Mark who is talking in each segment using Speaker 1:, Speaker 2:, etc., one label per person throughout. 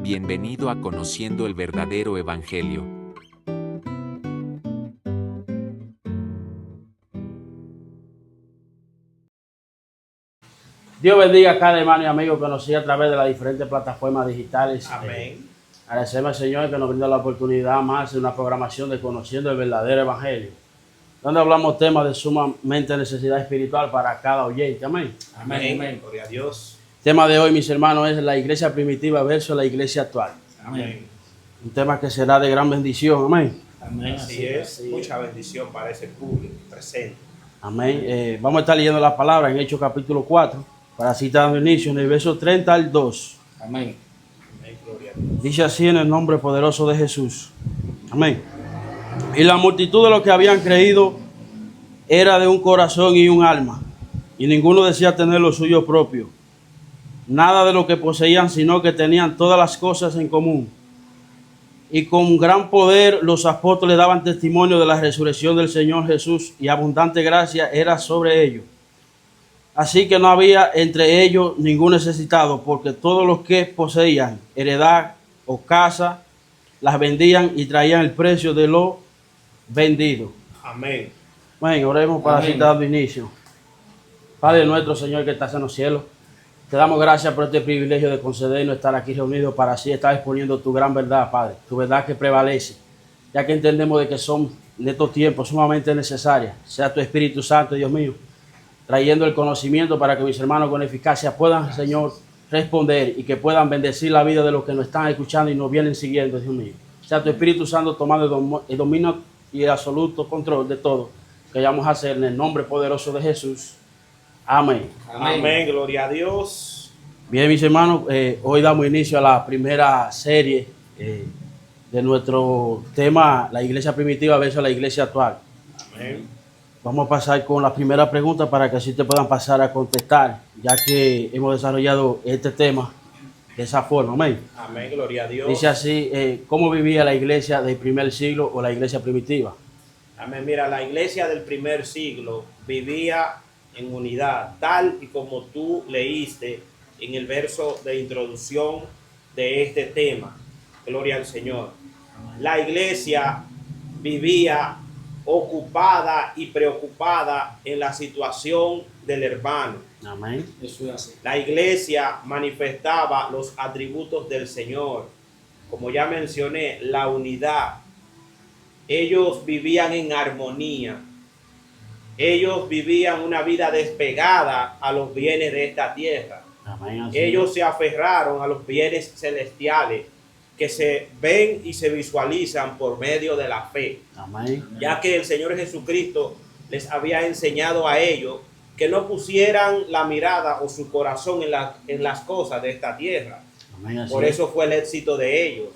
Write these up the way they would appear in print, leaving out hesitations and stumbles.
Speaker 1: Bienvenido a Conociendo el Verdadero Evangelio.
Speaker 2: Dios bendiga a cada hermano y amigo que nos sigue a través de las diferentes plataformas digitales.
Speaker 3: Amén.
Speaker 2: Agradecemos al Señor que nos brinda la oportunidad más de una programación de Conociendo el Verdadero Evangelio, donde hablamos temas de sumamente necesidad espiritual para cada oyente. Amén.
Speaker 3: Amén. Amén. Gloria a Dios.
Speaker 2: El tema de hoy, mis hermanos, es la iglesia primitiva versus la iglesia actual.
Speaker 3: Amén.
Speaker 2: Un tema que será de gran bendición. Amén.
Speaker 3: Amén. Así es. Mucha bendición para ese público presente.
Speaker 2: Amén. Vamos a estar leyendo la palabra en Hechos capítulo 4, para así dando inicio en el verso 30 al 2.
Speaker 3: Amén. Amén. Gloria a Dios.
Speaker 2: Dice así en el nombre poderoso de Jesús. Amén. Y la multitud de los que habían creído era de un corazón y un alma, y ninguno decía tener lo suyo propio, nada de lo que poseían, sino que tenían todas las cosas en común. Y con gran poder los apóstoles daban testimonio de la resurrección del Señor Jesús, y abundante gracia era sobre ellos. Así que no había entre ellos ningún necesitado, porque todos los que poseían heredad o casa, las vendían y traían el precio de lo vendido.
Speaker 3: Amén.
Speaker 2: Bueno, oremos para así dar inicio. Padre nuestro, Señor, que estás en los cielos, te damos gracias por este privilegio de concedernos estar aquí reunidos para así estar exponiendo tu gran verdad, Padre, tu verdad que prevalece, ya que entendemos de que son en estos tiempos sumamente necesarias. Sea tu Espíritu Santo, Dios mío, trayendo el conocimiento para que mis hermanos con eficacia puedan, Señor, responder y que puedan bendecir la vida de los que nos están escuchando y nos vienen siguiendo, Dios mío. Sea tu Espíritu Santo tomando el dominio y el absoluto control de todo que vamos a hacer en el nombre poderoso de Jesús. Amén.
Speaker 3: Amén. Amén. Gloria a Dios.
Speaker 2: Bien, mis hermanos, hoy damos inicio a la primera serie de nuestro tema, la iglesia primitiva versus la iglesia actual.
Speaker 3: Amén.
Speaker 2: Vamos a pasar con la primera pregunta para que así te puedan pasar a contestar, ya que hemos desarrollado este tema de esa forma. Amén.
Speaker 3: Amén. Gloria a Dios.
Speaker 2: Dice así, ¿cómo vivía la iglesia del primer siglo o la iglesia primitiva?
Speaker 3: Amén. Mira, la iglesia del primer siglo vivía en unidad, tal y como tú leíste en el verso de introducción de este tema. Gloria al Señor. La iglesia vivía ocupada y preocupada en la situación del hermano.
Speaker 2: Amén.
Speaker 3: Eso es así. La iglesia manifestaba los atributos del Señor. Como ya mencioné, la unidad. Ellos vivían en armonía. Ellos vivían una vida despegada a los bienes de esta tierra.
Speaker 2: Amén.
Speaker 3: Ellos se aferraron a los bienes celestiales que se ven y se visualizan por medio de la fe.
Speaker 2: Amén.
Speaker 3: Ya que el Señor Jesucristo les había enseñado a ellos que no pusieran la mirada o su corazón en las cosas de esta tierra.
Speaker 2: Amén.
Speaker 3: Por eso fue el éxito de ellos.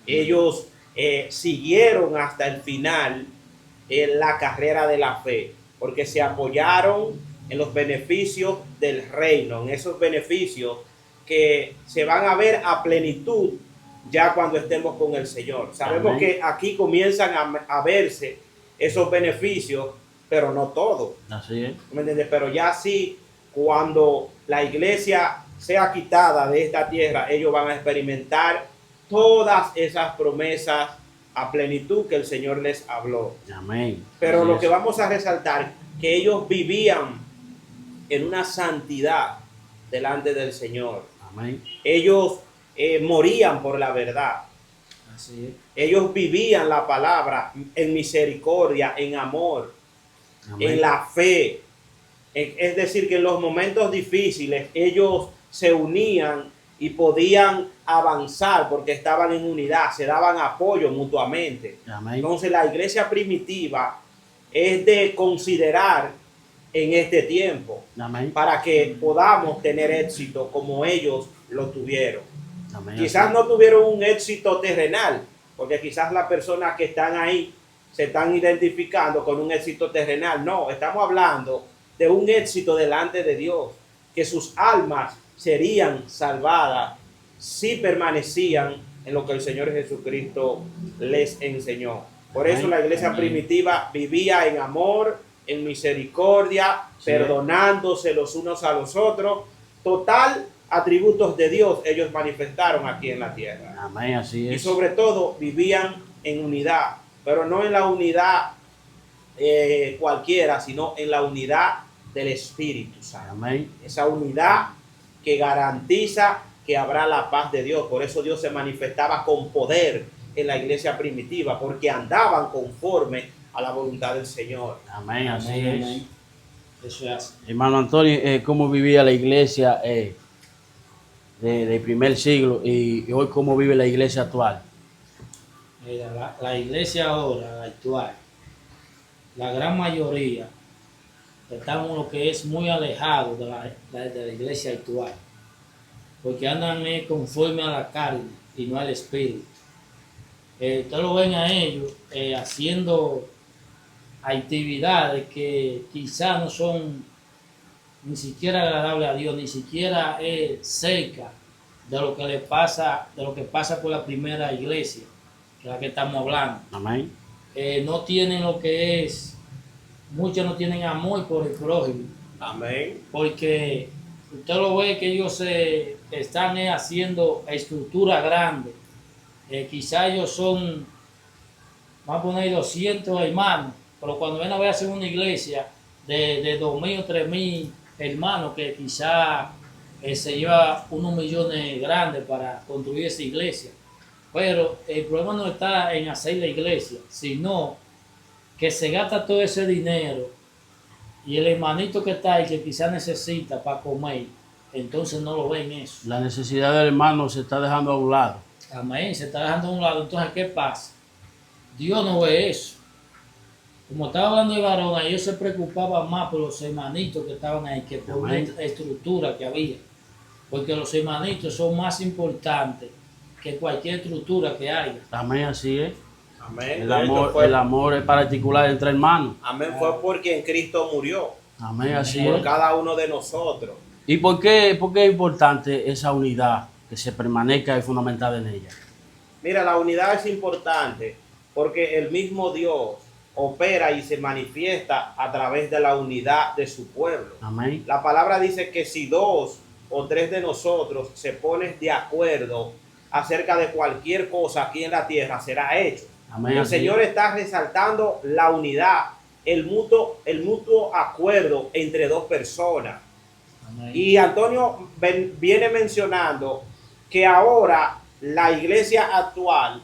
Speaker 3: Ellos siguieron hasta el final en la carrera de la fe, porque se apoyaron en los beneficios del reino, en esos beneficios que se van a ver a plenitud ya cuando estemos con el Señor. Sabemos
Speaker 2: Amén.
Speaker 3: que aquí comienzan a verse esos beneficios, pero no todo.
Speaker 2: Así es.
Speaker 3: ¿Me entiendes? Pero ya sí, cuando la iglesia sea quitada de esta tierra, ellos van a experimentar todas esas promesas a plenitud que el Señor les habló.
Speaker 2: Amén.
Speaker 3: Pero
Speaker 2: Así
Speaker 3: lo
Speaker 2: es.
Speaker 3: que vamos a resaltar, que ellos vivían en una santidad delante del Señor.
Speaker 2: Amén.
Speaker 3: Ellos morían por la verdad.
Speaker 2: Así es.
Speaker 3: Ellos vivían la palabra en misericordia, en amor,
Speaker 2: Amén.
Speaker 3: en la fe. Es decir, que en los momentos difíciles ellos se unían y podían avanzar porque estaban en unidad, se daban apoyo mutuamente.
Speaker 2: Amén.
Speaker 3: Entonces la iglesia primitiva es de considerar en este tiempo
Speaker 2: Amén.
Speaker 3: para que podamos tener éxito como ellos lo tuvieron.
Speaker 2: Amén.
Speaker 3: Quizás no tuvieron un éxito terrenal, porque quizás las personas que están ahí se están identificando con un éxito terrenal. No, estamos hablando de un éxito delante de Dios, que sus almas serían salvadas si permanecían en lo que el Señor Jesucristo les enseñó. Por eso la iglesia primitiva vivía en amor, en misericordia, perdonándose los unos a los otros, total atributos de Dios ellos manifestaron aquí en la tierra.
Speaker 2: Amén, así
Speaker 3: Y
Speaker 2: es.
Speaker 3: sobre todo vivían en unidad, pero no en la unidad cualquiera, sino en la unidad del Espíritu Santo.
Speaker 2: Amén.
Speaker 3: Esa unidad que garantiza que habrá la paz de Dios. Por eso Dios se manifestaba con poder en la iglesia primitiva, porque andaban conforme a la voluntad del Señor.
Speaker 2: Amén, así
Speaker 4: Amén,
Speaker 2: es.
Speaker 4: amén. Eso es así.
Speaker 2: Hermano Antonio, ¿cómo vivía la iglesia del primer siglo y hoy cómo vive la iglesia actual?
Speaker 4: Mira, la iglesia ahora, la actual, la gran mayoría estamos lo que es muy alejados de la iglesia actual, porque andan conforme a la carne y no al espíritu. Ustedes lo ven a ellos haciendo actividades que quizás no son ni siquiera agradables a Dios, ni siquiera cerca de lo que le pasa, de lo que pasa por la primera iglesia, que es la que estamos hablando.
Speaker 2: Amén.
Speaker 4: No tienen lo que es, muchos no tienen amor por el prójimo,
Speaker 3: Amén.
Speaker 4: porque usted lo ve que ellos se están haciendo estructuras grandes. Quizás ellos son, van a poner 200 hermanos, pero cuando ven a ver hacer una iglesia de 2.000 o 3.000 hermanos, que quizás se lleva unos millones grandes para construir esa iglesia. Pero el problema no está en hacer la iglesia, sino que se gasta todo ese dinero y el hermanito que está ahí, que quizás necesita para comer, entonces no lo ven eso.
Speaker 2: La necesidad del hermano se está dejando a un lado.
Speaker 4: Amén, se está dejando a un lado. Entonces, ¿qué pasa? Dios no ve eso. Como estaba hablando de varón, ellos se preocupaban más por los hermanitos que estaban ahí que por la
Speaker 2: Amén.
Speaker 4: estructura que había. Porque los hermanitos son más importantes que cualquier estructura que haya.
Speaker 2: Amén, así es.
Speaker 3: Amén.
Speaker 2: El amor es particular entre hermanos.
Speaker 3: Amén fue porque en Cristo murió
Speaker 2: Amén, así
Speaker 3: por
Speaker 2: es.
Speaker 3: cada uno de nosotros.
Speaker 2: ¿Y por qué es importante esa unidad que se permanezca y fundamentada en ella?
Speaker 3: Mira, la unidad es importante porque el mismo Dios opera y se manifiesta a través de la unidad de su pueblo.
Speaker 2: Amén.
Speaker 3: La palabra dice que si 2 o 3 de nosotros se ponen de acuerdo acerca de cualquier cosa aquí en la tierra, será hecho.
Speaker 2: Amén,
Speaker 3: El
Speaker 2: así
Speaker 3: Señor
Speaker 2: es.
Speaker 3: está resaltando la unidad, el mutuo acuerdo entre 2 personas.
Speaker 4: Amén.
Speaker 3: Y Antonio viene mencionando que ahora la iglesia actual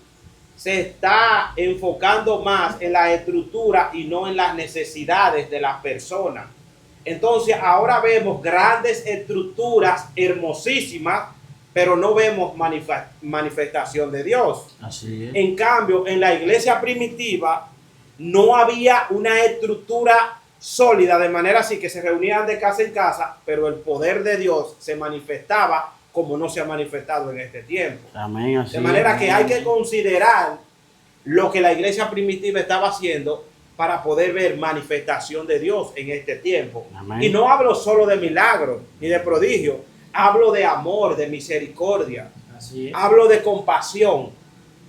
Speaker 3: se está enfocando más en la estructura y no en las necesidades de las personas. Entonces ahora vemos grandes estructuras hermosísimas, pero no vemos manifestación de Dios.
Speaker 2: Así es.
Speaker 3: En cambio, en la iglesia primitiva no había una estructura sólida, de manera así que se reunían de casa en casa, pero el poder de Dios se manifestaba como no se ha manifestado en este tiempo.
Speaker 2: Amén, así
Speaker 3: De manera
Speaker 2: es.
Speaker 3: que hay que considerar lo que la iglesia primitiva estaba haciendo para poder ver manifestación de Dios en este tiempo.
Speaker 2: Amén.
Speaker 3: Y no hablo solo de milagros ni de prodigios, hablo de amor, de misericordia,
Speaker 4: Así es.
Speaker 3: hablo de compasión,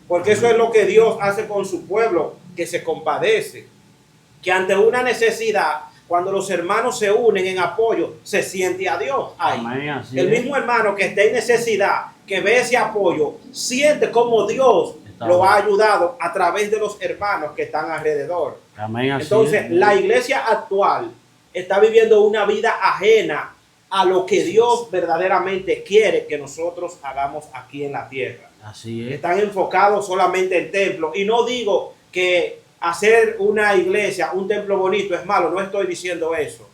Speaker 3: porque eso es lo que Dios hace con su pueblo, que se compadece, que ante una necesidad, cuando los hermanos se unen en apoyo, se siente a Dios ahí.
Speaker 2: Amén, así
Speaker 3: El
Speaker 2: es.
Speaker 3: mismo hermano que esté en necesidad, que ve ese apoyo, siente como Dios
Speaker 2: Está
Speaker 3: lo
Speaker 2: bien.
Speaker 3: ha ayudado a través de los hermanos que están alrededor.
Speaker 2: Amén, así
Speaker 3: Entonces,
Speaker 2: es.
Speaker 3: la iglesia actual está viviendo una vida ajena a lo que Dios verdaderamente quiere que nosotros hagamos aquí en la tierra.
Speaker 2: Así es.
Speaker 3: Están enfocados solamente en templo. Y no digo que hacer una iglesia, un templo bonito es malo, no estoy diciendo eso.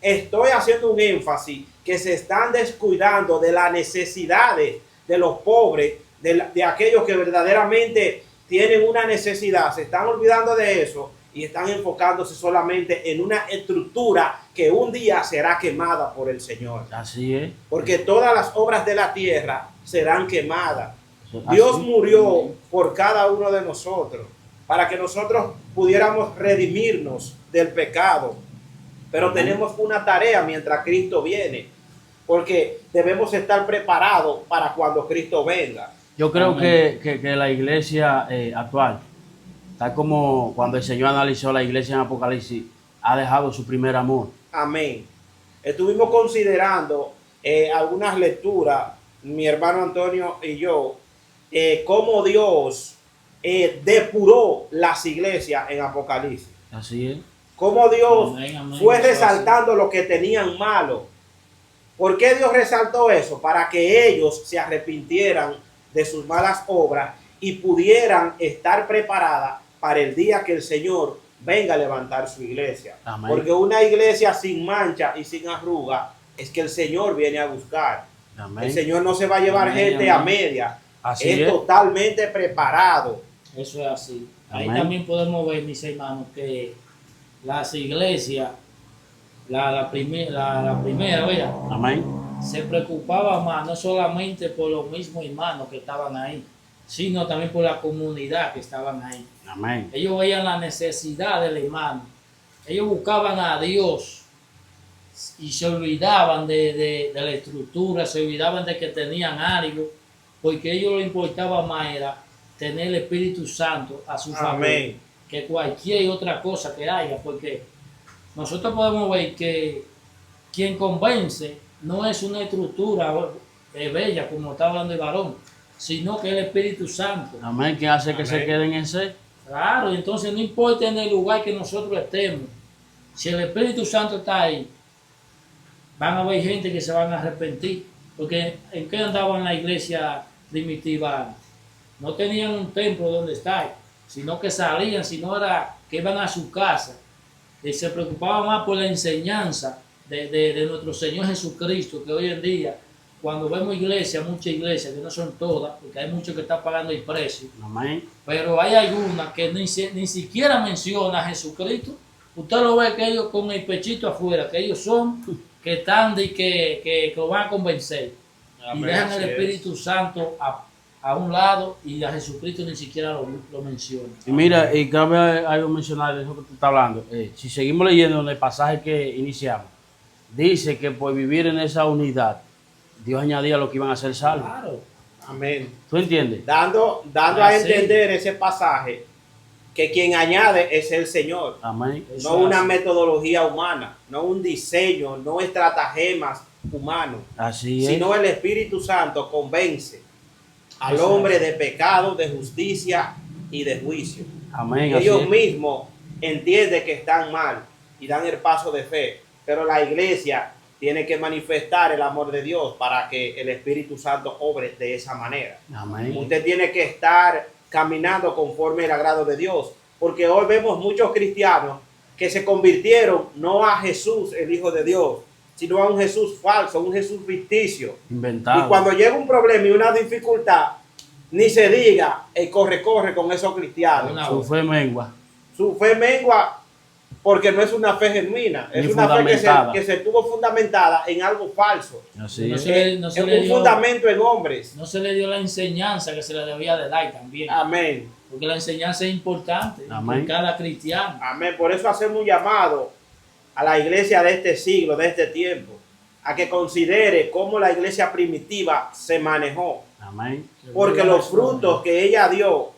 Speaker 3: Estoy haciendo un énfasis que se están descuidando de las necesidades de los pobres, de aquellos que verdaderamente tienen una necesidad. Se están olvidando de eso y están enfocándose solamente en una estructura que un día será quemada por el Señor.
Speaker 2: Así es.
Speaker 3: Porque todas las obras de la tierra serán quemadas.
Speaker 2: Así.
Speaker 3: Dios murió por cada uno de nosotros para que nosotros pudiéramos redimirnos del pecado. Pero tenemos una tarea mientras Cristo viene, porque debemos estar preparados para cuando Cristo venga.
Speaker 2: Yo creo
Speaker 4: Amén.
Speaker 2: que la iglesia actual, tal como cuando el Señor analizó la iglesia en Apocalipsis, ha dejado su primer amor.
Speaker 3: Amén. Estuvimos considerando algunas lecturas, mi hermano Antonio y yo, cómo Dios depuró las iglesias en Apocalipsis.
Speaker 2: Así es.
Speaker 3: Cómo Dios
Speaker 4: Amén, amén.
Speaker 3: fue
Speaker 4: Eso
Speaker 3: resaltando lo que tenían malo. ¿Por qué Dios resaltó eso? Para que ellos se arrepintieran de sus malas obras y pudieran estar preparadas para el día que el Señor venga a levantar su iglesia.
Speaker 2: Amén.
Speaker 3: Porque una iglesia sin mancha y sin arruga es que el Señor viene a buscar.
Speaker 2: Amén.
Speaker 3: El Señor no se va a llevar
Speaker 4: Amén,
Speaker 3: gente
Speaker 4: amén.
Speaker 3: a media.
Speaker 2: Así
Speaker 3: es
Speaker 2: es.
Speaker 3: totalmente preparado.
Speaker 4: Eso es así. Ahí
Speaker 2: Amén.
Speaker 4: también podemos ver, mis hermanos, que las iglesias, la primera, ¿verdad?
Speaker 2: Amén.
Speaker 4: Se preocupaba más no solamente por los mismos hermanos que estaban ahí, sino también por la comunidad que estaban ahí.
Speaker 2: Amén.
Speaker 4: Ellos veían la necesidad del hermano. Ellos buscaban a Dios y se olvidaban de la estructura, se olvidaban de que tenían algo, porque a ellos lo importaba más era tener el Espíritu Santo a su favor
Speaker 3: Amén.
Speaker 4: que cualquier otra cosa que haya, porque nosotros podemos ver que quien convence no es una estructura bella, como está hablando el varón, sino que es el Espíritu Santo.
Speaker 2: Amén. Que hace que
Speaker 3: Amén.
Speaker 2: se queden en ser.
Speaker 4: Claro, entonces no importa en el lugar que nosotros estemos, si el Espíritu Santo está ahí, van a haber gente que se van a arrepentir, porque ¿en qué andaban la iglesia primitiva? No tenían un templo donde estar, sino que salían, sino era que iban a su casa, y se preocupaban más por la enseñanza de nuestro Señor Jesucristo, que hoy en día, cuando vemos iglesias, muchas iglesias, que no son todas, porque hay muchos que están pagando el precio,
Speaker 2: Amén.
Speaker 4: pero hay algunas que ni siquiera menciona a Jesucristo. Usted lo ve que ellos con el pechito afuera, que ellos son, que están de que lo van a convencer. Y
Speaker 3: Amén,
Speaker 4: dejan
Speaker 3: así
Speaker 4: el
Speaker 3: es.
Speaker 4: Espíritu Santo a un lado y a Jesucristo ni siquiera lo menciona.
Speaker 2: Y mira, y cabe algo mencionar de eso que tú estás hablando. Si seguimos leyendo en el pasaje que iniciamos, dice que por vivir en esa unidad, Dios añadía lo que iban a ser salvos.
Speaker 4: Claro.
Speaker 3: Amén.
Speaker 2: ¿Tú entiendes?
Speaker 3: Dando a
Speaker 4: Así.
Speaker 3: entender ese pasaje que quien añade es el Señor.
Speaker 2: Amén.
Speaker 4: Eso
Speaker 3: No una
Speaker 4: hace.
Speaker 3: metodología humana, no un diseño, no estratagemas humanos,
Speaker 2: Así es.
Speaker 3: sino el Espíritu Santo convence al
Speaker 4: Eso
Speaker 3: hombre
Speaker 4: hace.
Speaker 3: de pecado, de justicia y de juicio.
Speaker 2: Amén. Así
Speaker 3: Ellos
Speaker 2: es.
Speaker 3: mismos entienden que están mal y dan el paso de fe, pero la iglesia tiene que manifestar el amor de Dios para que el Espíritu Santo obre de esa manera.
Speaker 2: Amén.
Speaker 3: Usted tiene que estar caminando conforme el agrado de Dios, porque hoy vemos muchos cristianos que se convirtieron no a Jesús, el Hijo de Dios, sino a un Jesús falso, un Jesús ficticio.
Speaker 2: Inventado.
Speaker 3: Y cuando llega un problema y una dificultad, ni se diga, corre con esos cristianos.
Speaker 4: Una
Speaker 2: Su fe mengua.
Speaker 3: Su fe mengua porque no es una fe genuina, es
Speaker 2: Ni
Speaker 3: una fe
Speaker 2: fundamentada.
Speaker 3: que se tuvo fundamentada en algo falso,
Speaker 2: Así
Speaker 4: No
Speaker 2: es.
Speaker 4: se no se
Speaker 3: en
Speaker 4: le
Speaker 3: un
Speaker 4: dio-
Speaker 3: fundamento en hombres.
Speaker 4: No se le dio la enseñanza que se le debía de dar también.
Speaker 3: Amén.
Speaker 4: Porque la enseñanza es importante
Speaker 2: Amén.
Speaker 4: en cada cristiano.
Speaker 3: Amén. Por eso hacemos un llamado a la iglesia de este siglo, de este tiempo, a que considere cómo la iglesia primitiva se manejó.
Speaker 2: Amén.
Speaker 3: Porque los frutos que ella dio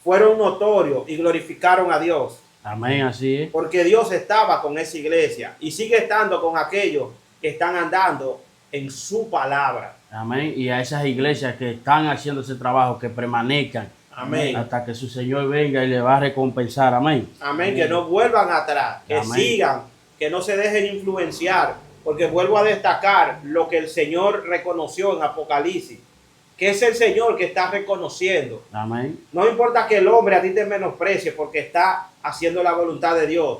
Speaker 3: fueron notorios y glorificaron a Dios.
Speaker 2: Amén. Así es.
Speaker 3: Porque Dios estaba con esa iglesia y sigue estando con aquellos que están andando en su palabra.
Speaker 2: Amén. Y a esas iglesias que están haciendo ese trabajo, que permanezcan
Speaker 3: Amén.
Speaker 2: hasta que su Señor venga y le va a recompensar. Amén.
Speaker 3: Amén. Que no vuelvan atrás, que
Speaker 2: Amén.
Speaker 3: sigan, que no se dejen influenciar. Porque vuelvo a destacar lo que el Señor reconoció en Apocalipsis, que es el Señor que está reconociendo.
Speaker 2: Amén.
Speaker 3: No importa que el hombre a ti te menosprecie porque está haciendo la voluntad de Dios.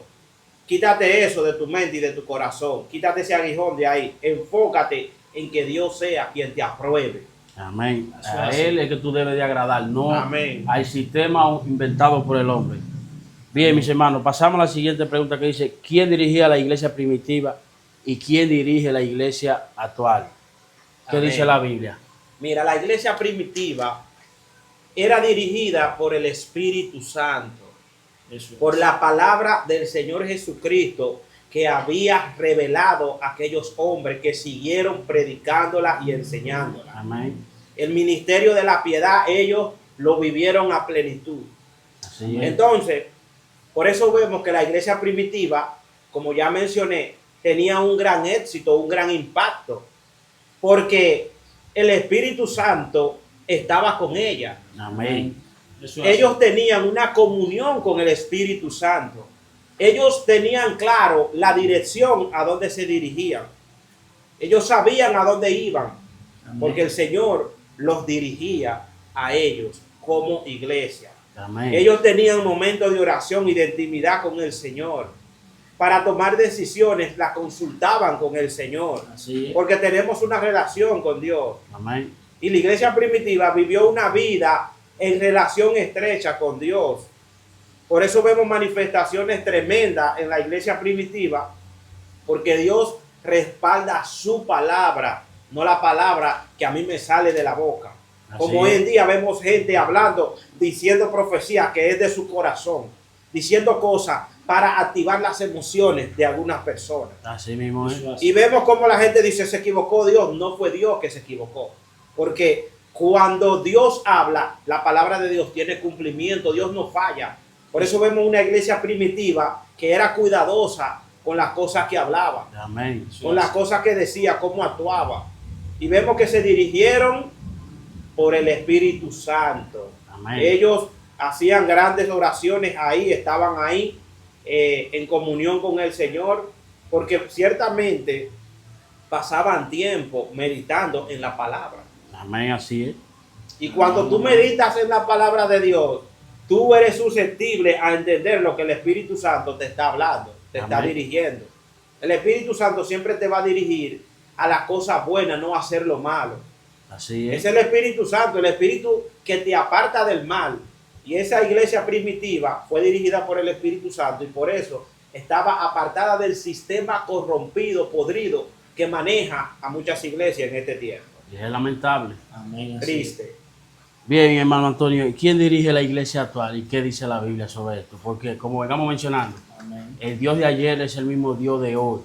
Speaker 3: Quítate eso de tu mente y de tu corazón. Quítate ese aguijón de ahí. Enfócate en que Dios sea quien te apruebe.
Speaker 2: Amén.
Speaker 4: Eso
Speaker 2: A
Speaker 4: es
Speaker 2: Él es que tú debes de agradar, no
Speaker 3: Amén.
Speaker 2: al sistema inventado por el hombre. Bien, mis hermanos, pasamos a la siguiente pregunta que dice, ¿quién dirigía la iglesia primitiva y quién dirige la iglesia actual? ¿Qué
Speaker 3: Amén.
Speaker 2: dice la Biblia?
Speaker 3: Mira, la iglesia primitiva era dirigida por el Espíritu Santo,
Speaker 4: Eso es.
Speaker 3: por la palabra del Señor Jesucristo que había revelado a aquellos hombres que siguieron predicándola y enseñándola.
Speaker 2: Amén.
Speaker 3: El ministerio de la piedad ellos lo vivieron a plenitud.
Speaker 2: Así es.
Speaker 3: Entonces, por eso vemos que la iglesia primitiva, como ya mencioné, tenía un gran éxito, un gran impacto, porque el Espíritu Santo estaba con ella.
Speaker 2: Amén.
Speaker 4: Eso es así.
Speaker 3: Ellos tenían una comunión con el Espíritu Santo. Ellos tenían claro la dirección a donde se dirigían. Ellos sabían a dónde iban,
Speaker 4: Amén.
Speaker 3: porque el Señor los dirigía a ellos como iglesia.
Speaker 2: Amén.
Speaker 3: Ellos tenían momentos de oración y de intimidad con el Señor. Para tomar decisiones, la consultaban con el Señor,
Speaker 4: Así es.
Speaker 3: porque tenemos una relación con Dios.
Speaker 2: Amén.
Speaker 3: Y la iglesia primitiva vivió una vida en relación estrecha con Dios. Por eso vemos manifestaciones tremendas en la iglesia primitiva, porque Dios respalda su palabra, no la palabra que a mí me sale de la boca. Como hoy en día vemos gente hablando, diciendo profecías que es de su corazón, diciendo cosas para activar las emociones de algunas personas.
Speaker 2: Así mismo es.
Speaker 4: Eso es así.
Speaker 3: Y vemos como la gente dice, se equivocó Dios. No fue Dios que se equivocó. Porque cuando Dios habla, la palabra de Dios tiene cumplimiento. Dios no falla. Por eso vemos una iglesia primitiva que era cuidadosa con las cosas que hablaba,
Speaker 2: Amén.
Speaker 3: con las cosas que decía, cómo actuaba. Y vemos que se dirigieron por el Espíritu Santo.
Speaker 2: Amén.
Speaker 3: Ellos hacían grandes oraciones ahí, estaban ahí en comunión con el Señor, porque ciertamente pasaban tiempo meditando en la palabra.
Speaker 2: Amén, así es.
Speaker 3: Y cuando tú meditas en la palabra de Dios, tú eres susceptible a entender lo que el Espíritu Santo te está hablando, te está
Speaker 2: Amén.
Speaker 3: dirigiendo. El Espíritu Santo siempre te va a dirigir a las cosas buenas, no a hacer lo malo.
Speaker 2: Así
Speaker 3: Es
Speaker 2: es.
Speaker 3: el Espíritu Santo, el Espíritu que te aparta del mal. Y esa iglesia primitiva fue dirigida por el Espíritu Santo y por eso estaba apartada del sistema corrompido, podrido, que maneja a muchas iglesias en este tiempo.
Speaker 2: Y es lamentable.
Speaker 4: Amén. Así es.
Speaker 3: Triste.
Speaker 2: Bien, hermano Antonio, ¿y quién dirige la iglesia actual y qué dice la Biblia sobre esto? Porque como vengamos mencionando,
Speaker 4: Amén.
Speaker 2: el Dios de ayer es el mismo Dios de hoy.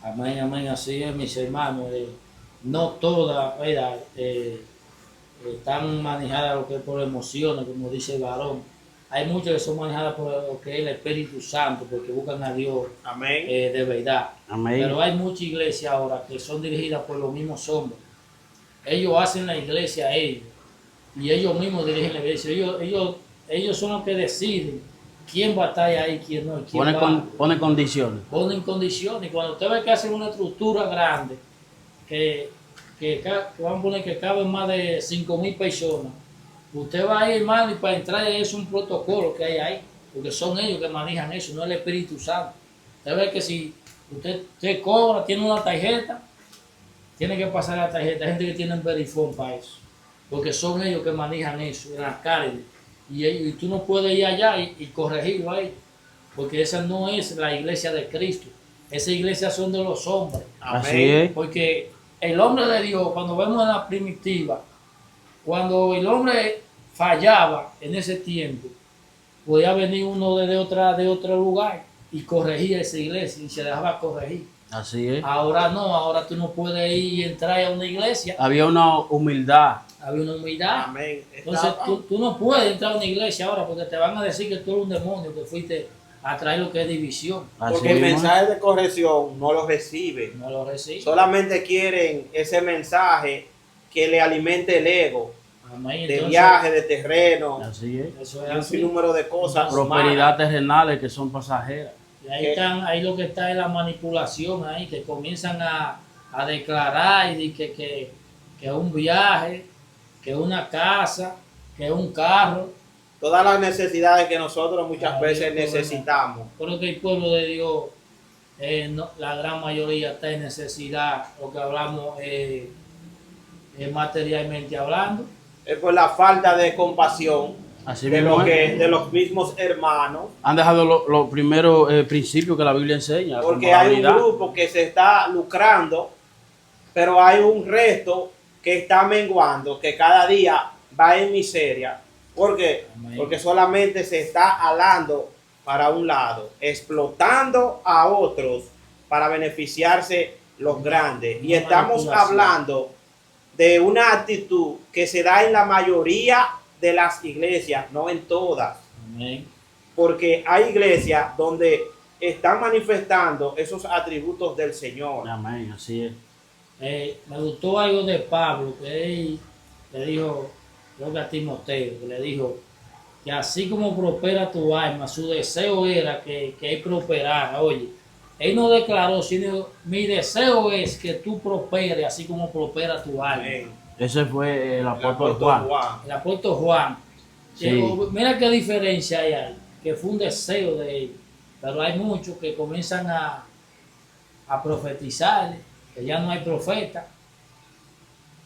Speaker 4: Amén, amén, así es, mis hermanos. No todas, ¿verdad? Están manejadas lo que es por emociones, como dice el varón. Hay muchas que son manejadas por lo que es el Espíritu Santo, porque buscan a Dios
Speaker 3: Amén.
Speaker 4: de verdad.
Speaker 2: Amén.
Speaker 4: Pero hay muchas iglesias ahora que son dirigidas por los mismos hombres. Ellos hacen la iglesia ellos, y ellos mismos dirigen la iglesia. Ellos son los que deciden quién va a estar ahí, quién no. Quién
Speaker 2: Pone condiciones.
Speaker 4: ponen condiciones. Y cuando usted ve que hacen una estructura grande, que van a poner que caben más de 5,000 personas, usted va ahí, hermano, y para entrar es un protocolo que hay ahí, porque son ellos que manejan eso, no el Espíritu Santo. Usted ve que si usted cobra, tiene una tarjeta, tiene que pasar la tarjeta. Hay gente que tiene un verifón para eso, porque son ellos que manejan eso en las cárceles. Y tú no puedes ir allá y corregirlo ahí, porque esa no es la iglesia de Cristo. Esa iglesia son de los hombres.
Speaker 2: Así es.
Speaker 4: Porque el hombre de Dios, cuando vemos en la primitiva, cuando el hombre fallaba en ese tiempo, podía venir uno de otro lugar y corregía esa iglesia y se dejaba corregir.
Speaker 2: Así es.
Speaker 4: Ahora no, ahora tú no puedes ir y entrar a una iglesia.
Speaker 2: Había una humildad.
Speaker 4: Había una humildad.
Speaker 3: Amén.
Speaker 4: Entonces tú no puedes entrar a una iglesia ahora porque te van a decir que tú eres un demonio, que fuiste a traer lo que es división.
Speaker 2: Así
Speaker 3: Porque el
Speaker 2: mismo es.
Speaker 3: mensaje de corrección no lo reciben.
Speaker 4: No lo recibes.
Speaker 3: Solamente quieren ese mensaje que le alimente el ego,
Speaker 4: Amén.
Speaker 3: de
Speaker 4: Entonces,
Speaker 3: viaje, de terreno,
Speaker 2: Así es.
Speaker 4: eso
Speaker 3: y
Speaker 4: es
Speaker 3: un
Speaker 4: así.
Speaker 3: sinnúmero de cosas.
Speaker 2: Prosperidad terrenales que son pasajeras.
Speaker 4: Y ahí lo que está es la manipulación ahí, que comienzan a declarar y que es un viaje, que es una casa, que es un carro.
Speaker 3: Todas las necesidades que nosotros muchas
Speaker 4: Ahí
Speaker 3: veces
Speaker 4: el problema.
Speaker 3: necesitamos.
Speaker 4: Creo que el pueblo de Dios, la gran mayoría está en necesidad, lo que hablamos materialmente hablando.
Speaker 3: Es por la falta de compasión
Speaker 2: Así
Speaker 3: de,
Speaker 2: mismo es.
Speaker 3: de los mismos hermanos.
Speaker 2: Han dejado los primeros principios que la Biblia enseña.
Speaker 3: Porque
Speaker 2: como la
Speaker 3: hay un
Speaker 2: unidad.
Speaker 3: grupo que se está lucrando, pero hay un resto que está menguando, que cada día va en miseria. ¿Por qué?
Speaker 4: Amén.
Speaker 3: Porque solamente se está alando para un lado, explotando a otros para beneficiarse los grandes. Y
Speaker 4: Una
Speaker 3: estamos
Speaker 4: manipulación.
Speaker 3: hablando de una actitud que se da en la mayoría de las iglesias, no en todas.
Speaker 4: Amén.
Speaker 3: Porque hay iglesias donde están manifestando esos atributos del Señor.
Speaker 2: Amén, así es.
Speaker 4: Me gustó algo de Pablo, que él le dijo, creo que a Timoteo, que le dijo que así como prospera tu alma, su deseo era que él prosperara. Oye, él no declaró, sino mi deseo es que tú prosperes así como prospera tu alma.
Speaker 3: Amén.
Speaker 2: Ese fue el
Speaker 3: El
Speaker 2: apóstol
Speaker 3: apóstol
Speaker 2: Juan.
Speaker 4: El apóstol Juan.
Speaker 2: Sí.
Speaker 4: Mira qué diferencia hay ahí, que fue un deseo de él. Pero hay muchos que comienzan a profetizar, que ya no hay profeta,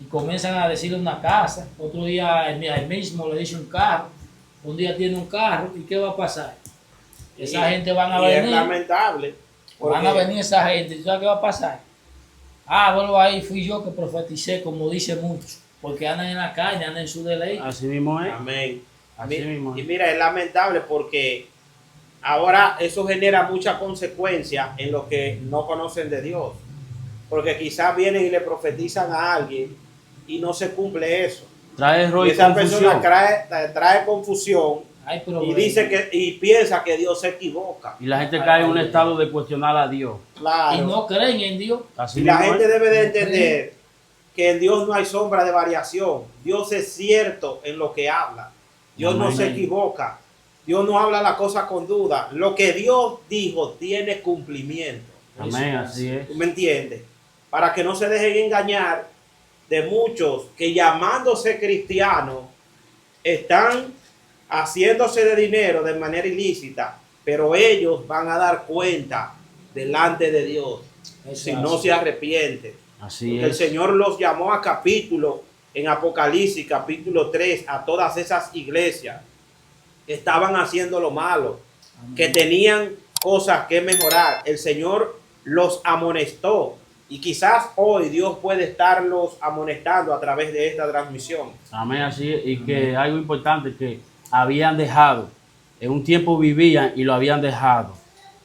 Speaker 4: y comienzan a decirle una casa, otro día el mismo le dice un carro, un día tiene un carro, ¿y qué va a pasar? Esa gente van a
Speaker 3: y es
Speaker 4: venir,
Speaker 3: lamentable.
Speaker 4: van a
Speaker 3: porque-
Speaker 4: venir esa gente, ¿y sabes qué va a pasar? Ah, bueno, ahí fui yo que profeticé, como dice mucho, porque andan en la calle, andan en su deleite.
Speaker 2: Así mismo es.
Speaker 3: Amén.
Speaker 2: Así mismo
Speaker 3: Y
Speaker 2: es.
Speaker 3: mira, es lamentable porque ahora eso genera mucha consecuencia en los que no conocen de Dios. Porque quizás vienen y le profetizan a alguien y no se cumple eso.
Speaker 2: Trae error
Speaker 3: Y
Speaker 2: y
Speaker 3: esa persona
Speaker 2: confusión.
Speaker 3: trae confusión
Speaker 4: Hay
Speaker 3: y
Speaker 4: problemas.
Speaker 3: dice y piensa que Dios se equivoca.
Speaker 2: Y la gente cae en un estado de cuestionar a Dios.
Speaker 3: Claro.
Speaker 4: Y no creen en Dios.
Speaker 2: Así
Speaker 3: Y la
Speaker 2: mismo
Speaker 3: gente
Speaker 2: es.
Speaker 3: debe de entender que en Dios no hay sombra de variación. Dios es cierto en lo que habla. Dios no
Speaker 2: Amén.
Speaker 3: se equivoca. Dios no habla la cosa con duda. Lo que Dios dijo tiene cumplimiento.
Speaker 2: Amén, así es.
Speaker 3: ¿Tú me entiendes? Para que no se dejen engañar de muchos que llamándose cristianos están haciéndose de dinero de manera ilícita, pero ellos van a dar cuenta delante de Dios
Speaker 4: Eso
Speaker 3: si
Speaker 4: es
Speaker 3: no
Speaker 4: así.
Speaker 3: se arrepienten.
Speaker 2: Así
Speaker 3: Porque el
Speaker 2: es.
Speaker 3: Señor los llamó a capítulo en Apocalipsis, capítulo 3, a todas esas iglesias que estaban haciendo lo malo, que tenían cosas que mejorar. El Señor los amonestó y quizás hoy Dios puede estarlos amonestando a través de esta transmisión.
Speaker 2: Amén, así es. Y que algo importante que habían dejado. En un tiempo vivían y lo habían dejado.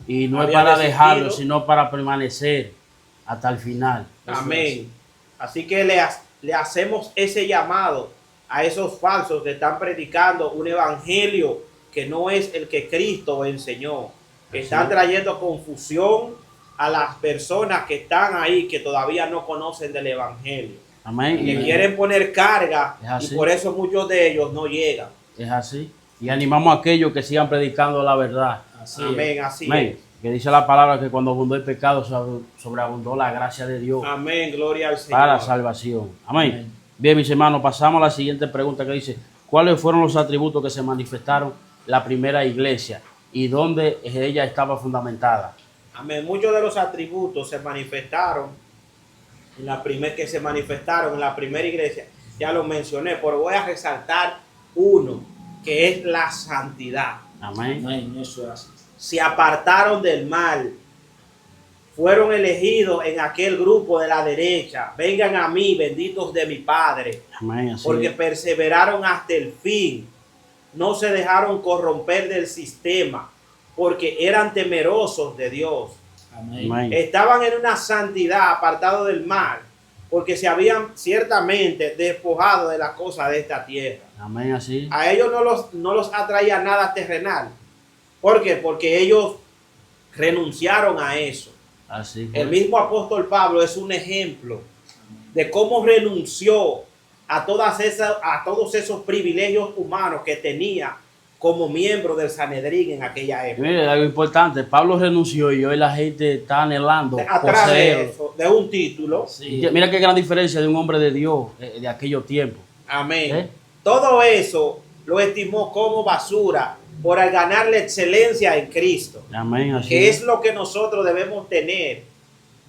Speaker 2: Y no es
Speaker 3: Habían
Speaker 2: para
Speaker 3: desistido.
Speaker 2: dejarlo, sino para permanecer hasta el final.
Speaker 3: Amén. Así que le hacemos ese llamado a esos falsos que están predicando un evangelio que no es el que Cristo enseñó, que están trayendo confusión a las personas que están ahí, que todavía no conocen del evangelio.
Speaker 2: Amén.
Speaker 3: Y le
Speaker 2: Y
Speaker 3: quieren poner carga
Speaker 2: Es así.
Speaker 3: y por eso muchos de ellos no llegan.
Speaker 2: es así. Y animamos a aquellos que sigan predicando la verdad.
Speaker 4: Así es.
Speaker 3: Amén, así
Speaker 2: Amén. Que dice la palabra que cuando abundó el pecado, sobreabundó la gracia de Dios
Speaker 3: es. Amén, gloria al Señor.
Speaker 2: para salvación. Amén.
Speaker 4: Amén.
Speaker 2: Bien, mis hermanos, pasamos a la siguiente pregunta que dice, ¿cuáles fueron los atributos que se manifestaron la primera iglesia y dónde ella estaba fundamentada?
Speaker 3: Amén. Muchos de los atributos se manifestaron en la primera iglesia. Ya lo mencioné, pero voy a resaltar uno, que es la santidad.
Speaker 2: Amén.
Speaker 4: Amén, eso es así.
Speaker 3: Se apartaron del mal. Fueron elegidos en aquel grupo de la derecha. Vengan a mí, benditos de mi Padre,
Speaker 2: Amén. Así
Speaker 3: porque
Speaker 2: es.
Speaker 3: perseveraron hasta el fin. No se dejaron corromper del sistema, porque eran temerosos de Dios.
Speaker 4: Amén.
Speaker 2: Amén.
Speaker 3: Estaban en una santidad, apartados del mal, porque se habían ciertamente despojado de las cosas de esta tierra.
Speaker 2: Amén. Así.
Speaker 3: A ellos no los atraía nada terrenal. ¿Por qué? Porque ellos renunciaron a eso.
Speaker 2: Así
Speaker 3: El
Speaker 2: fue.
Speaker 3: mismo apóstol Pablo es un ejemplo de cómo renunció a todos esos privilegios humanos que tenía como miembro del Sanedrín en aquella
Speaker 2: Y
Speaker 3: época.
Speaker 2: mire, algo importante, Pablo renunció y hoy la gente está anhelando
Speaker 3: Atrás de
Speaker 2: poseerlo.
Speaker 3: eso, de un título.
Speaker 4: Sí.
Speaker 2: Mira qué gran diferencia de un hombre de Dios de aquellos tiempos.
Speaker 3: Amén.
Speaker 2: ¿Eh?
Speaker 3: Todo eso lo estimó como basura por ganar la excelencia en Cristo,
Speaker 2: Amén. Así
Speaker 3: que es lo que nosotros debemos tener,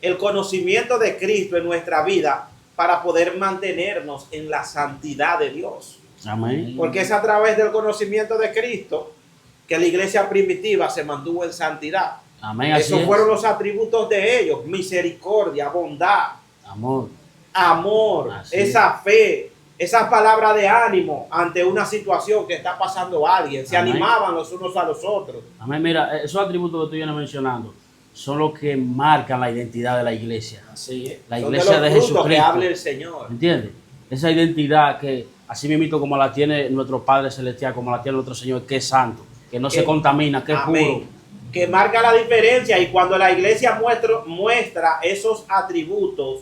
Speaker 3: el conocimiento de Cristo en nuestra vida para poder mantenernos en la santidad de Dios.
Speaker 2: Amén.
Speaker 3: Porque es a través del conocimiento de Cristo que la iglesia primitiva se mantuvo en santidad.
Speaker 2: Amén. Así
Speaker 3: Esos
Speaker 2: es.
Speaker 3: fueron los atributos de ellos: misericordia, bondad,
Speaker 2: Amor.
Speaker 3: amor,
Speaker 2: Así
Speaker 3: esa fe, esas palabras de ánimo ante una situación que está pasando alguien. Se
Speaker 2: Amén.
Speaker 3: animaban los unos a los otros.
Speaker 2: Amén. Mira, esos atributos que tú vienes mencionando son los que marcan la identidad de la iglesia.
Speaker 4: Así es.
Speaker 2: La
Speaker 3: Son
Speaker 2: iglesia
Speaker 3: de
Speaker 2: de
Speaker 3: los frutos que
Speaker 2: Jesucristo.
Speaker 3: hable el Señor.
Speaker 2: ¿Entiendes? Esa identidad que así mismo como la tiene nuestro Padre Celestial, como la tiene nuestro Señor, que es santo, que no se contamina, que es puro.
Speaker 3: Amén. Que marca la diferencia, y cuando la iglesia muestra esos atributos,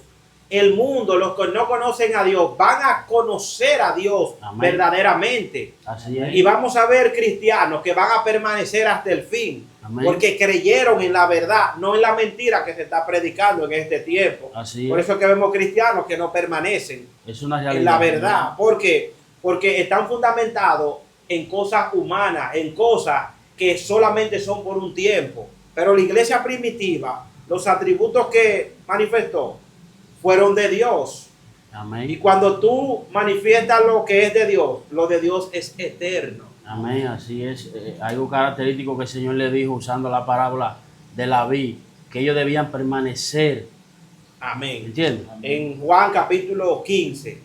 Speaker 3: el mundo, los que no conocen a Dios, van a conocer a Dios
Speaker 2: Amén.
Speaker 3: verdaderamente.
Speaker 2: Así es.
Speaker 3: Y vamos a ver cristianos que van a permanecer hasta el fin.
Speaker 2: Amén.
Speaker 3: Porque creyeron en la verdad, no en la mentira que se está predicando en este tiempo.
Speaker 2: Así
Speaker 3: Por
Speaker 2: es.
Speaker 3: eso es que vemos cristianos que no permanecen
Speaker 2: Es una realidad.
Speaker 3: en la verdad. ¿Por qué? Porque están fundamentados en cosas humanas, en cosas que solamente son por un tiempo. Pero la iglesia primitiva, los atributos que manifestó fueron de Dios. Y
Speaker 2: Amén.
Speaker 3: cuando tú manifiestas lo que es de Dios, lo de Dios es eterno.
Speaker 2: Amén, así es. Algo característico que el Señor le dijo usando la parábola de la vid, que ellos debían permanecer.
Speaker 3: Amén.
Speaker 2: ¿Entiendes?
Speaker 3: En Juan capítulo 15,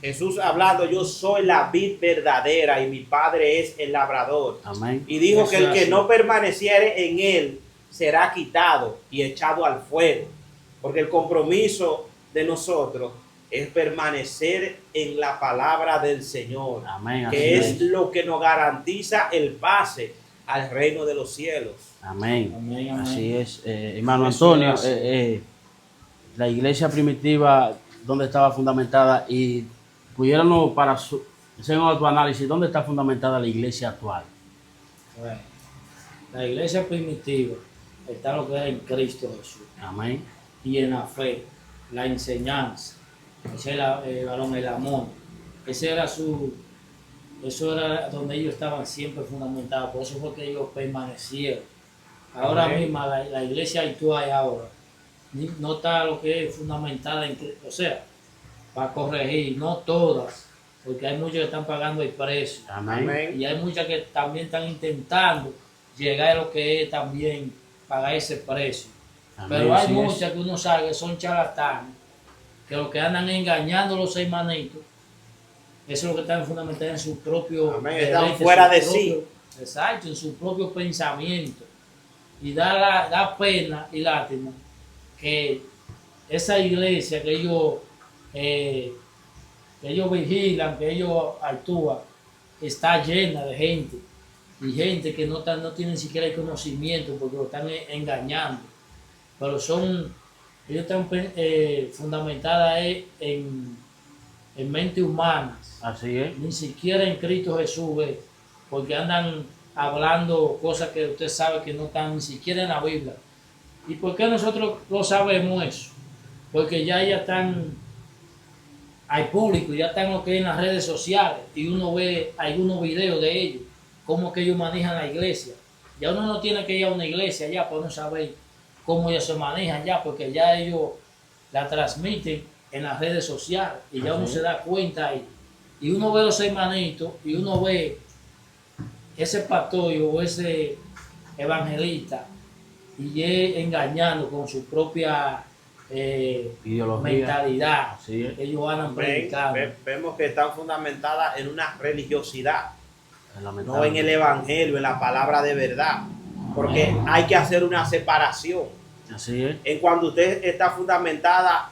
Speaker 3: Jesús hablando, yo soy la vid verdadera y mi Padre es el labrador.
Speaker 2: Amén.
Speaker 3: Y dijo
Speaker 4: Eso
Speaker 3: que el
Speaker 4: es
Speaker 3: que
Speaker 4: así.
Speaker 3: no permaneciere en él será quitado y echado al fuego. Porque el compromiso de nosotros es permanecer en la palabra del Señor,
Speaker 2: Amén. Así
Speaker 3: que es
Speaker 2: es.
Speaker 3: lo que nos garantiza el pase al reino de los cielos.
Speaker 2: Amén.
Speaker 4: Amén, amén.
Speaker 2: Así es. Hermano
Speaker 4: Eso
Speaker 2: Antonio,
Speaker 4: es así.
Speaker 2: la iglesia primitiva, ¿dónde estaba fundamentada? Y pudiéramos, para hacer tu análisis, ¿dónde está fundamentada la iglesia actual?
Speaker 4: Bueno, la iglesia primitiva está lo que es en Cristo Jesús
Speaker 2: Amén.
Speaker 4: y en la fe, la enseñanza, ese era el amor. Eso era donde ellos estaban siempre fundamentados, por eso fue que ellos permanecieron. Ahora
Speaker 3: Amén.
Speaker 4: mismo la iglesia actual ahora no está lo que es fundamentada o sea, para corregir, no todas, porque hay muchos que están pagando el precio.
Speaker 2: Amén.
Speaker 3: Amén.
Speaker 4: Y hay muchas que también están intentando llegar a lo que es también pagar ese precio.
Speaker 2: Amén,
Speaker 4: Pero hay
Speaker 2: así es.
Speaker 4: muchas que uno sabe que son charlatanes, que lo que andan engañando a los hermanitos, eso es lo que están fundamentados en su propio
Speaker 3: Amén,
Speaker 4: deleite,
Speaker 3: están fuera
Speaker 4: su
Speaker 3: de
Speaker 4: propio-
Speaker 3: sí.
Speaker 4: Exacto, en su propio pensamiento. Y da pena y lástima que esa iglesia que ellos vigilan, que ellos actúan, está llena de gente. Y gente que no tiene ni siquiera el conocimiento porque lo están engañando. Pero ellos están fundamentadas en mente humana,
Speaker 2: Así es.
Speaker 4: ni siquiera en Cristo Jesús, porque andan hablando cosas que usted sabe que no están ni siquiera en la Biblia. ¿Y por qué nosotros lo sabemos eso? Porque ya están al público, ya están lo que es en las redes sociales y uno ve algunos videos de ellos, cómo que ellos manejan la iglesia. Ya uno no tiene que ir a una iglesia ya para uno saber cómo ellos se manejan ya, porque ya ellos la transmiten en las redes sociales y ya uno se da cuenta ahí. Y uno ve los hermanitos y uno ve ese pastor o ese evangelista y es engañando con su propia
Speaker 2: Ideología.
Speaker 4: mentalidad.
Speaker 2: Así es.
Speaker 4: Ellos van
Speaker 3: Amén.
Speaker 4: predicando.
Speaker 3: Vemos que están fundamentadas en una religiosidad,
Speaker 2: Es
Speaker 3: no
Speaker 2: lamentable.
Speaker 3: en el evangelio, en la palabra de verdad. Porque hay que hacer una separación.
Speaker 2: Así es.
Speaker 3: En cuando usted está fundamentada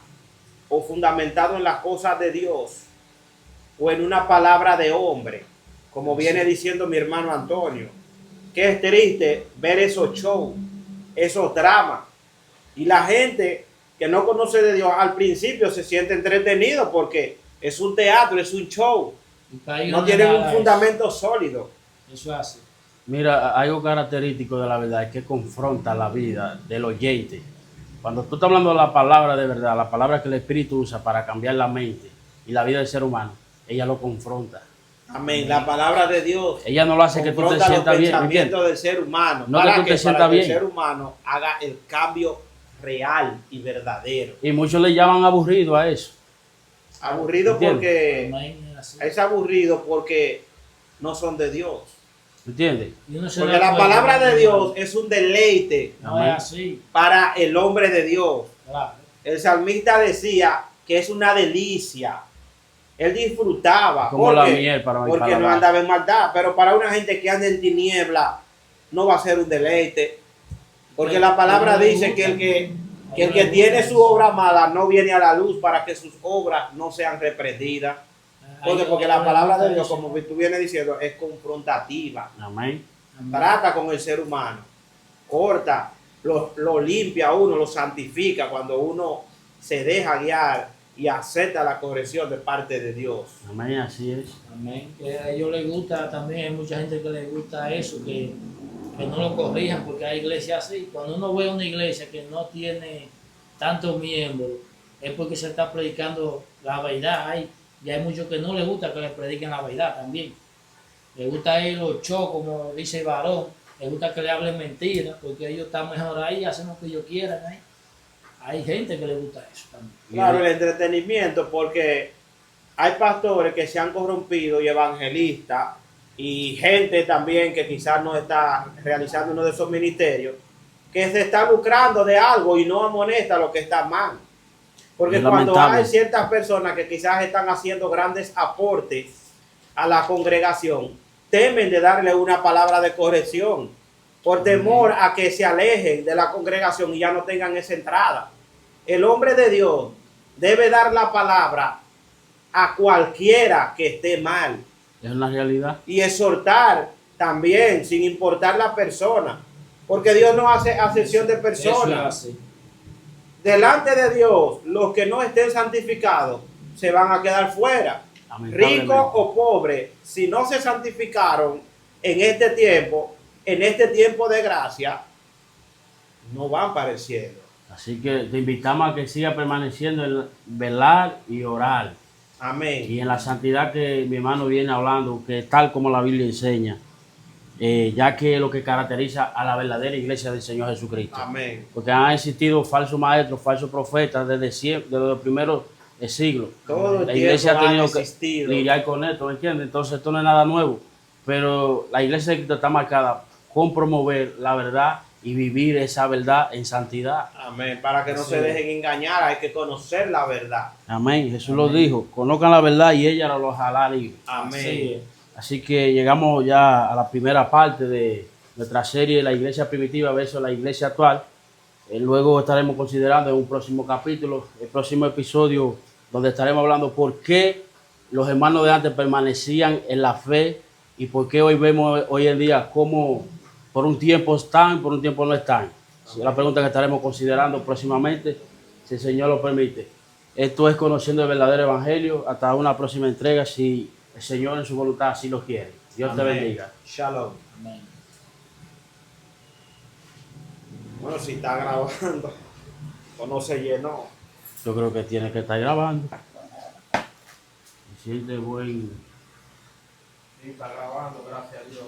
Speaker 3: o fundamentado en las cosas de Dios o en una palabra de hombre, como viene diciendo mi hermano Antonio, que es triste ver esos shows, esos dramas. Y la gente que no conoce de Dios al principio se siente entretenido porque es un teatro, es un show.
Speaker 4: Y para ellos
Speaker 3: No
Speaker 4: es
Speaker 3: tienen un
Speaker 4: nada eso.
Speaker 3: fundamento sólido.
Speaker 4: Eso hace.
Speaker 2: Mira, algo característico de la verdad es que confronta la vida del oyente. Cuando tú estás hablando de la palabra de verdad, la palabra que el Espíritu usa para cambiar la mente y la vida del ser humano, ella lo confronta.
Speaker 3: Amén. La palabra de Dios
Speaker 2: Ella no lo hace que tú te
Speaker 3: confronta los
Speaker 2: sientas bien,
Speaker 3: pensamientos
Speaker 2: ¿entiendes?
Speaker 3: del ser humano.
Speaker 2: No que
Speaker 3: ¿Para
Speaker 2: tú
Speaker 3: qué?
Speaker 2: te sientas
Speaker 3: Para que
Speaker 2: bien.
Speaker 3: el ser humano haga el cambio real y verdadero.
Speaker 2: Y muchos le llaman aburrido a eso.
Speaker 3: Aburrido
Speaker 2: Entiendo.
Speaker 3: porque
Speaker 4: Amén, es así.
Speaker 3: es aburrido porque no son de Dios.
Speaker 2: ¿Entiendes?
Speaker 4: Y uno se
Speaker 3: Porque
Speaker 4: da
Speaker 3: la
Speaker 4: cuenta,
Speaker 3: palabra de
Speaker 4: hermano,
Speaker 3: Dios es un deleite
Speaker 4: no es así,
Speaker 3: para el hombre de Dios.
Speaker 4: claro.
Speaker 3: El salmista decía que es una delicia. Él disfrutaba.
Speaker 2: Como
Speaker 3: ¿Por
Speaker 2: la
Speaker 3: qué?
Speaker 2: miel para mi
Speaker 3: Porque no
Speaker 2: paladar.
Speaker 3: andaba en maldad. Pero para una gente que anda en tiniebla no va a ser un deleite. Porque la palabra dice que el que tiene su obra mala no viene a la luz para que sus obras no sean reprendidas. Porque la palabra de Dios, como tú vienes diciendo, es confrontativa.
Speaker 2: Amén.
Speaker 3: Trata con el ser humano. Corta, lo limpia a uno, lo santifica cuando uno se deja guiar y acepta la corrección de parte de Dios.
Speaker 2: Amén, así es.
Speaker 4: Amén. Que a ellos les gusta también, hay mucha gente que les gusta eso, que no lo corrijan, porque hay iglesias así. Cuando uno ve una iglesia que no tiene tantos miembros, es porque se está predicando la verdad. Y hay muchos que no les gusta que les prediquen la verdad también. Les gusta ir los shows, como dice el varón, les gusta que le hablen mentiras, porque ellos están mejor ahí, hacen lo que ellos quieran ahí. Hay gente que le gusta eso también.
Speaker 3: Claro, el entretenimiento, porque hay pastores que se han corrompido y evangelistas y gente también que quizás no está realizando uno de esos ministerios, que se está lucrando de algo y no amonesta lo que está mal. Porque
Speaker 2: Es
Speaker 3: cuando
Speaker 2: lamentable.
Speaker 3: hay ciertas personas que quizás están haciendo grandes aportes a la congregación, temen de darle una palabra de corrección por temor a que se alejen de la congregación y ya no tengan esa entrada. El hombre de Dios debe dar la palabra a cualquiera que esté mal
Speaker 2: Es una realidad.
Speaker 3: y exhortar también, sin importar la persona, porque Dios no hace acepción de
Speaker 4: Eso es
Speaker 3: personas.
Speaker 4: así.
Speaker 3: Delante de Dios, los que no estén santificados se van a quedar fuera.
Speaker 2: Lamentablemente.
Speaker 3: Rico o pobre, si no se santificaron en este tiempo de gracia, no van para el cielo.
Speaker 2: Así que te invitamos a que siga permaneciendo en velar y orar.
Speaker 3: Amén.
Speaker 2: Y en la santidad que mi hermano viene hablando, que es tal como la Biblia enseña, ya que es lo que caracteriza a la verdadera iglesia del Señor Jesucristo.
Speaker 3: Amén.
Speaker 2: Porque han existido falsos maestros, falsos profetas desde siempre, desde los primeros siglos.
Speaker 3: Todo el
Speaker 2: La iglesia
Speaker 3: tiempo
Speaker 2: ha tenido
Speaker 3: han
Speaker 2: que
Speaker 3: existido.
Speaker 2: lidiar con esto, ¿me entiendes? Entonces esto no es nada nuevo. Pero la iglesia de Cristo está marcada con promover la verdad y vivir esa verdad en santidad.
Speaker 3: Amén. Para que no
Speaker 4: Sí.
Speaker 3: se dejen engañar, hay que conocer la verdad.
Speaker 2: Amén. Jesús lo dijo, conozcan la verdad y ella los hará libre.
Speaker 3: Amén.
Speaker 4: Así es.
Speaker 2: Así que llegamos ya a la primera parte de nuestra serie La Iglesia Primitiva versus la Iglesia Actual. Luego estaremos considerando en un próximo capítulo, el próximo episodio, donde estaremos hablando por qué los hermanos de antes permanecían en la fe y por qué hoy vemos hoy en día cómo por un tiempo están, por un tiempo no están. Es la pregunta que estaremos considerando próximamente, si el Señor lo permite. Esto es Conociendo el Verdadero Evangelio. Hasta una próxima entrega, si el Señor en su voluntad así lo quiere. Dios te
Speaker 3: Amén.
Speaker 2: bendiga.
Speaker 3: Shalom.
Speaker 4: Amén.
Speaker 3: Bueno, si está grabando o no se llenó.
Speaker 2: Yo creo que tiene que estar grabando. Y siente buen...
Speaker 3: Sí, está grabando, gracias a Dios.